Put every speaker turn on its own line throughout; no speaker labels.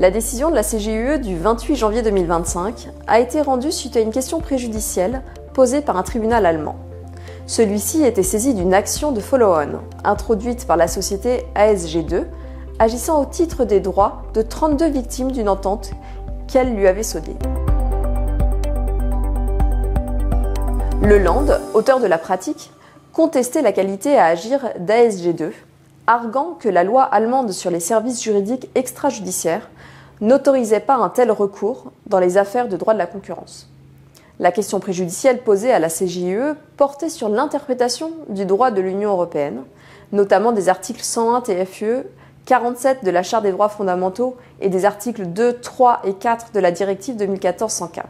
La décision de la CJUE du 28 janvier 2025 a été rendue suite à une question préjudicielle posée par un tribunal allemand. Celui-ci était saisi d'une action de follow-on, introduite par la société ASG2, agissant au titre des droits de 32 victimes d'une entente qu'elle lui avait sodée. Le Land, auteur de la pratique, contestait la qualité à agir d'ASG2, arguant que la loi allemande sur les services juridiques extrajudiciaires n'autorisait pas un tel recours dans les affaires de droit de la concurrence. La question préjudicielle posée à la CJUE portait sur l'interprétation du droit de l'Union européenne, notamment des articles 101 TFUE, 47 de la Charte des droits fondamentaux et des articles 2, 3 et 4 de la directive 2014-104.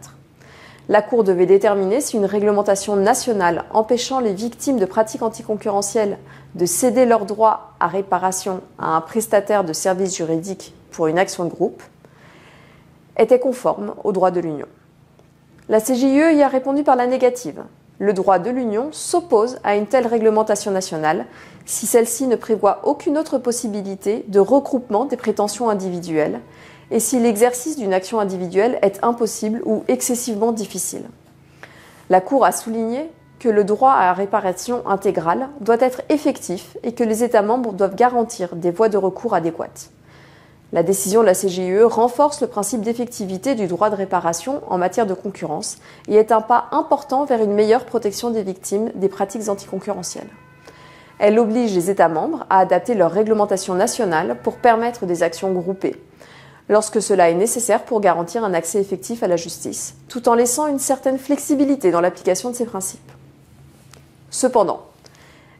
La Cour devait déterminer si une réglementation nationale empêchant les victimes de pratiques anticoncurrentielles de céder leurs droits à réparation à un prestataire de services juridiques pour une action de groupe était conforme au droit de l'Union. La CJUE y a répondu par la négative. Le droit de l'Union s'oppose à une telle réglementation nationale si celle-ci ne prévoit aucune autre possibilité de regroupement des prétentions individuelles et si l'exercice d'une action individuelle est impossible ou excessivement difficile. La Cour a souligné que le droit à réparation intégrale doit être effectif et que les États membres doivent garantir des voies de recours adéquates. La décision de la CJUE renforce le principe d'effectivité du droit de réparation en matière de concurrence et est un pas important vers une meilleure protection des victimes des pratiques anticoncurrentielles. Elle oblige les États membres à adapter leur réglementation nationale pour permettre des actions groupées, lorsque cela est nécessaire pour garantir un accès effectif à la justice, tout en laissant une certaine flexibilité dans l'application de ces principes. Cependant,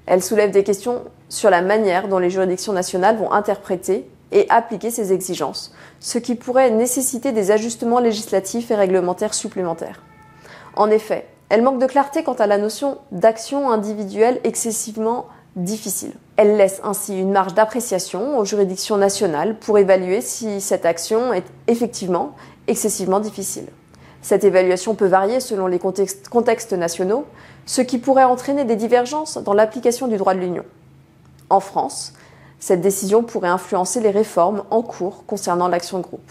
elle soulève des questions sur la manière dont les juridictions nationales vont interpréter et appliquer ces exigences, ce qui pourrait nécessiter des ajustements législatifs et réglementaires supplémentaires. En effet, elle manque de clarté quant à la notion d'action individuelle excessivement difficile. Elle laisse ainsi une marge d'appréciation aux juridictions nationales pour évaluer si cette action est effectivement excessivement difficile. Cette évaluation peut varier selon les contextes nationaux, ce qui pourrait entraîner des divergences dans l'application du droit de l'Union. En France, cette décision pourrait influencer les réformes en cours concernant l'action de groupe.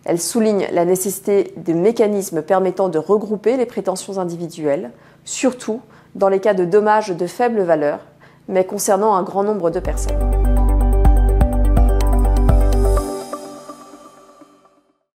Elle souligne la nécessité de mécanismes permettant de regrouper les prétentions individuelles, surtout dans les cas de dommages de faible valeur, mais concernant un grand nombre de personnes.